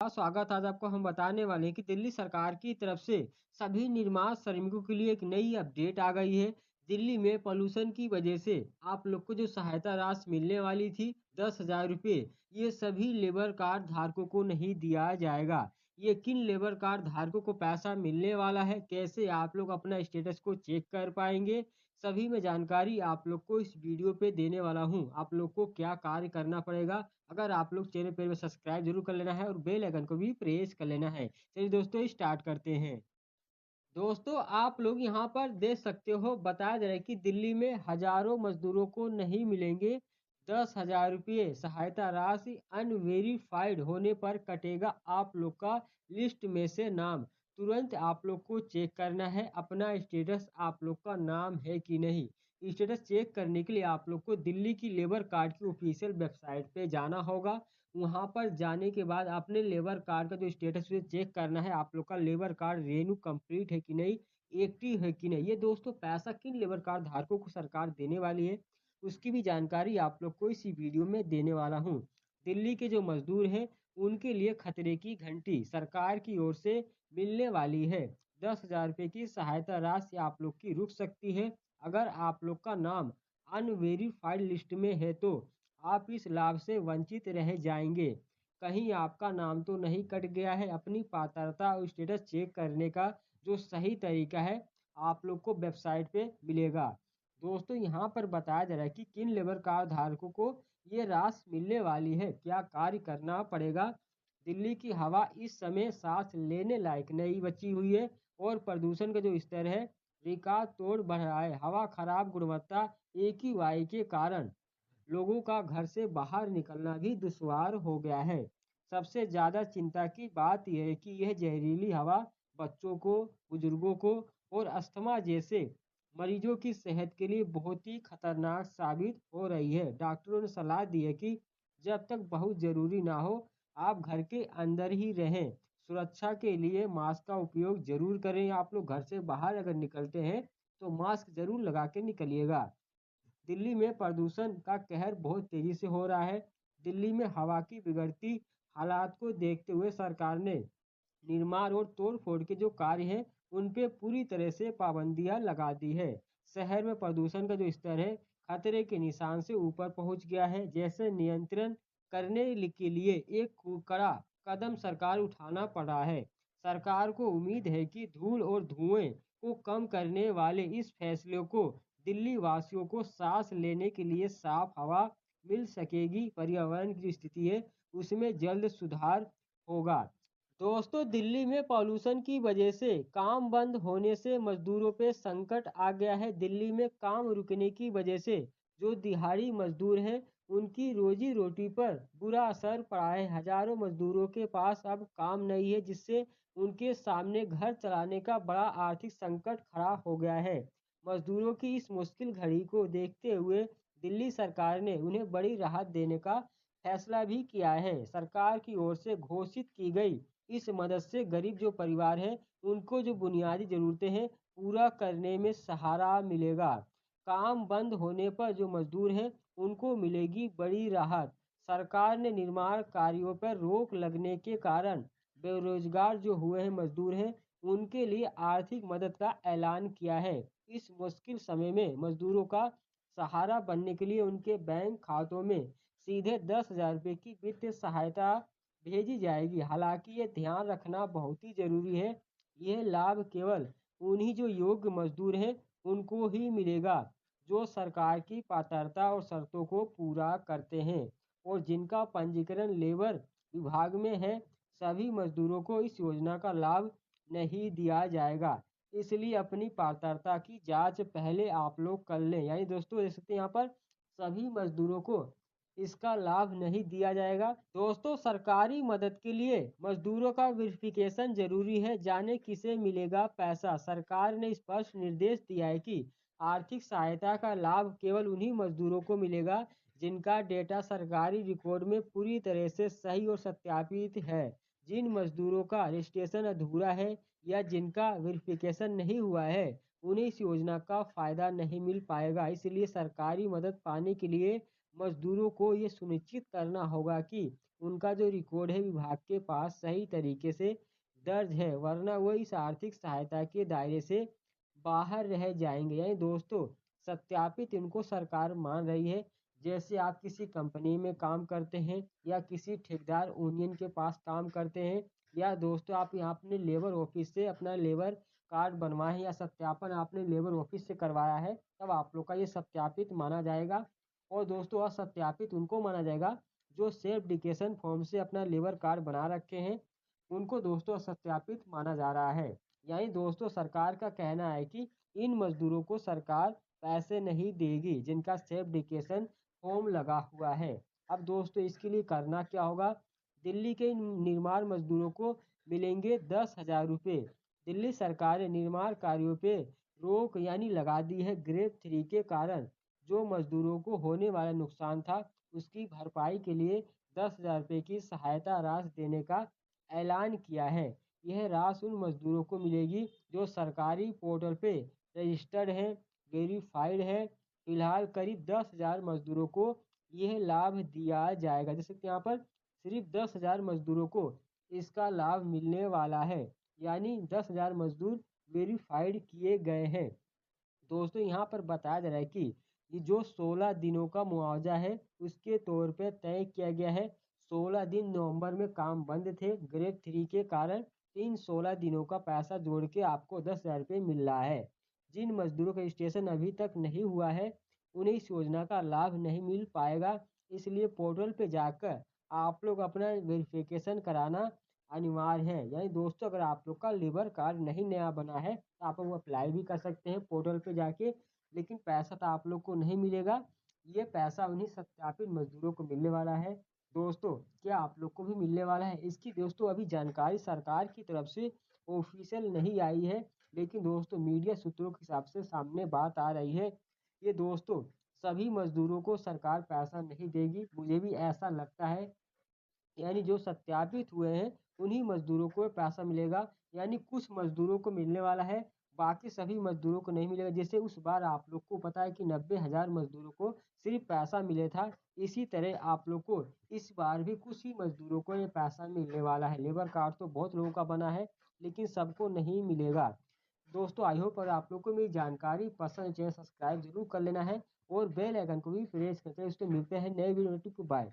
स्वागत। आज आपको हम बताने वाले हैं कि दिल्ली सरकार की तरफ से सभी निर्माण श्रमिकों के लिए एक नई अपडेट आ गई है। दिल्ली में पॉल्यूशन की वजह से आप लोग को जो सहायता राशि मिलने वाली थी 10,000 रुपये, ये सभी लेबर कार्ड धारकों को नहीं दिया जाएगा। ये किन लेबर कार्ड धारकों को पैसा मिलने वाला है, कैसे आप लोग अपना स्टेटस को चेक कर पाएंगे, सभी में जानकारी आप लोग को इस वीडियो पे देने वाला हूँ। आप लोग को क्या कार्य करना पड़ेगा, अगर आप लोग चैनल पर सब्सक्राइब जरूर कर लेना है और बेल आइकन को भी प्रेस कर लेना है। चलिए दोस्तों स्टार्ट करते हैं। दोस्तों आप लोग यहाँ पर देख सकते हो, बताया जा रहा है कि दिल्ली में हजारों मजदूरों को नहीं मिलेंगे 10,000 रुपये सहायता राशि। अनवेरिफाइड होने पर कटेगा आप लोग का लिस्ट में से नाम। तुरंत आप लोग को चेक करना है अपना स्टेटस, आप लोग का नाम है कि नहीं। स्टेटस चेक करने के लिए आप लोग को दिल्ली की लेबर कार्ड की ऑफिशियल वेबसाइट पे जाना होगा। वहाँ पर जाने के बाद अपने लेबर कार्ड का जो स्टेटस है चेक करना है, आप लोग का लेबर कार्ड रेन्यू कंप्लीट है कि नहीं, एक्टिव है कि नहीं। ये दोस्तों पैसा किन लेबर कार्ड धारकों को सरकार देने वाली है, उसकी भी जानकारी आप लोग को इसी वीडियो में देने वाला हूँ। दिल्ली के जो मजदूर हैं उनके लिए खतरे की घंटी सरकार की ओर से मिलने वाली है। 10,000 रुपये की सहायता राशि आप लोग की रुक सकती है। अगर आप लोग का नाम अनवेरिफाइड लिस्ट में है तो आप इस लाभ से वंचित रह जाएंगे। कहीं आपका नाम तो नहीं कट गया है। अपनी पात्रता और स्टेटस चेक करने का जो सही तरीका है आप लोग को वेबसाइट पे मिलेगा। दोस्तों यहाँ पर बताया जा रहा है कि किन लेबर कार्ड धारकों को ये राशि मिलने वाली है, क्या कार्य करना पड़ेगा। दिल्ली की हवा इस समय सांस लेने लायक नहीं बची हुई है और प्रदूषण का जो स्तर है रिकॉर्ड तोड़ बढ़ रहा है। हवा खराब गुणवत्ता AQI के कारण लोगों का घर से बाहर निकलना भी दुश्वार हो गया है। सबसे ज़्यादा चिंता की बात यह है कि यह जहरीली हवा बच्चों को, बुजुर्गों को और अस्थमा जैसे मरीजों की सेहत के लिए बहुत ही खतरनाक साबित हो रही है। डॉक्टरों ने सलाह दी है कि जब तक बहुत ज़रूरी ना हो आप घर के अंदर ही रहें। सुरक्षा के लिए मास्क का उपयोग ज़रूर करें। आप लोग घर से बाहर अगर निकलते हैं तो मास्क ज़रूर लगा के निकलिएगा। दिल्ली में प्रदूषण का कहर बहुत तेजी से हो रहा है। दिल्ली में हवा की बिगड़ती हालात को देखते हुए सरकार ने निर्माण और तोड़-फोड़ के जो कार्य हैं उन पे पूरी तरह से पाबंदियां लगा दी है। शहर में प्रदूषण का जो स्तर है खतरे के निशान से ऊपर पहुंच गया है। जैसे नियंत्रण करने के लिए एक कड़ा कदम सरकार उठाना पड़ रहा है। सरकार को उम्मीद है कि धूल और धुएं को कम करने वाले इस फैसले को दिल्ली वासियों को सांस लेने के लिए साफ हवा मिल सकेगी। पर्यावरण की जो स्थिति है उसमें जल्द सुधार होगा। दोस्तों दिल्ली में पॉल्यूशन की वजह से काम बंद होने से मजदूरों पे संकट आ गया है। दिल्ली में काम रुकने की वजह से जो दिहाड़ी मजदूर हैं उनकी रोजी रोटी पर बुरा असर पड़ा है। हजारों मजदूरों के पास अब काम नहीं है, जिससे उनके सामने घर चलाने का बड़ा आर्थिक संकट खड़ा हो गया है। मजदूरों की इस मुश्किल घड़ी को देखते हुए दिल्ली सरकार ने उन्हें बड़ी राहत देने का फैसला भी किया है। सरकार की ओर से घोषित की गई इस मदद से गरीब जो परिवार है उनको जो बुनियादी ज़रूरतें हैं पूरा करने में सहारा मिलेगा। काम बंद होने पर जो मजदूर हैं उनको मिलेगी बड़ी राहत। सरकार ने निर्माण कार्यों पर रोक लगने के कारण बेरोजगार जो हुए हैं मजदूर हैं उनके लिए आर्थिक मदद का ऐलान किया है। इस मुश्किल समय में मजदूरों का सहारा बनने के लिए उनके बैंक खातों में सीधे 10,000 रुपये की वित्तीय सहायता भेजी जाएगी। हालांकि ये ध्यान रखना बहुत ही ज़रूरी है, यह लाभ केवल उन्हीं जो योग्य मजदूर हैं उनको ही मिलेगा जो सरकार की पात्रता और शर्तों को पूरा करते हैं और जिनका पंजीकरण लेबर विभाग में है। सभी मजदूरों को इस योजना का लाभ नहीं दिया जाएगा, इसलिए अपनी पात्रता की जांच पहले आप लोग कर लें। यानी दोस्तों देख सकते हैं यहाँ पर सभी मजदूरों को इसका लाभ नहीं दिया जाएगा। दोस्तों सरकारी मदद के लिए मजदूरों का वेरिफिकेशन जरूरी है। जाने किसे मिलेगा पैसा। सरकार ने स्पष्ट निर्देश दिया है कि आर्थिक सहायता का लाभ केवल उन्हीं मजदूरों को मिलेगा जिनका डेटा सरकारी रिकॉर्ड में पूरी तरह से सही और सत्यापित है। जिन मजदूरों का रजिस्ट्रेशन अधूरा है या जिनका वेरिफिकेशन नहीं हुआ है उन्हें इस योजना का फायदा नहीं मिल पाएगा। इसलिए सरकारी मदद पाने के लिए मजदूरों को ये सुनिश्चित करना होगा कि उनका जो रिकॉर्ड है विभाग के पास सही तरीके से दर्ज है, वरना वो इस आर्थिक सहायता के दायरे से बाहर रह जाएंगे। यानी दोस्तों, सत्यापित इनको सरकार मान रही है। जैसे आप किसी कंपनी में काम करते हैं या किसी ठेकेदार यूनियन के पास काम करते हैं, या दोस्तों आप यहाँ अपने लेबर ऑफिस से अपना लेबर कार्ड बनवाए हैं या सत्यापन आपने लेबर ऑफिस से करवाया है, तब आप लोग का ये सत्यापित माना जाएगा। और दोस्तों असत्यापित उनको माना जाएगा जो सेल्फ डिक्लेरेशन फॉर्म से अपना लेबर कार्ड बना रखे हैं, उनको दोस्तों असत्यापित माना जा रहा है। यानी दोस्तों सरकार का कहना है कि इन मजदूरों को सरकार पैसे नहीं देगी जिनका सेल्फ डिक्लेरेशन फॉर्म लगा हुआ है। अब दोस्तों इसके लिए करना क्या होगा? दिल्ली के निर्माण मजदूरों को मिलेंगे 10,000 रुपये। दिल्ली सरकार ने निर्माण कार्यों पे रोक यानी लगा दी है ग्रेड 3 के कारण। जो मजदूरों को होने वाला नुकसान था उसकी भरपाई के लिए 10,000 रुपये की सहायता राशि देने का ऐलान किया है। यह राशि उन मजदूरों को मिलेगी जो सरकारी पोर्टल पे रजिस्टर्ड हैं, वेरीफाइड है। फिलहाल करीब 10,000 मजदूरों को यह लाभ दिया जाएगा। जैसे कि यहाँ पर सिर्फ 10,000 मजदूरों को इसका लाभ मिलने वाला है, यानी 10,000 मजदूर वेरीफाइड किए गए हैं। दोस्तों यहाँ पर बताया जा रहा है कि ये जो 16 दिनों का मुआवजा है उसके तौर पे तय किया गया है। 16 दिन नवंबर में काम बंद थे ग्रेड 3 के कारण। इन 16 दिनों का पैसा जोड़ के आपको 10,000 रुपये मिल रहा है। जिन मजदूरों का रजिस्ट्रेशन अभी तक नहीं हुआ है उन्हें इस योजना का लाभ नहीं मिल पाएगा, इसलिए पोर्टल पे जाकर आप लोग अपना वेरिफिकेशन कराना अनिवार्य है। यानी दोस्तों अगर आप लोग का लेबर कार्ड नहीं नया बना है तो आप लोग अप्लाई भी कर सकते हैं पोर्टल पे जाके, लेकिन पैसा तो आप लोग को नहीं मिलेगा। ये पैसा उन्हीं सत्यापित मजदूरों को मिलने वाला है। दोस्तों क्या आप लोग को भी मिलने वाला है? इसकी दोस्तों अभी जानकारी सरकार की तरफ से ऑफिशियल नहीं आई है, लेकिन दोस्तों मीडिया सूत्रों के हिसाब से सामने बात आ रही है। ये दोस्तों सभी मजदूरों को सरकार पैसा नहीं देगी, मुझे भी ऐसा लगता है। यानी जो सत्यापित हुए हैं उन्हीं मजदूरों को पैसा मिलेगा। यानी कुछ मजदूरों को मिलने वाला है, बाकी सभी मजदूरों को नहीं मिलेगा। जैसे उस बार आप लोग को पता है कि 90,000 मजदूरों को सिर्फ पैसा मिले था, इसी तरह आप लोग को इस बार भी कुछ ही मजदूरों को ये पैसा मिलने वाला है। लेबर कार्ड तो बहुत लोगों का बना है लेकिन सबको नहीं मिलेगा। दोस्तों आई होप अगर आप लोग को मेरी जानकारी पसंद है, सब्सक्राइब जरूर कर लेना है और बेल आइकन को भी प्रेस करके उसको मिलते हैं नए वीडियो। बाय।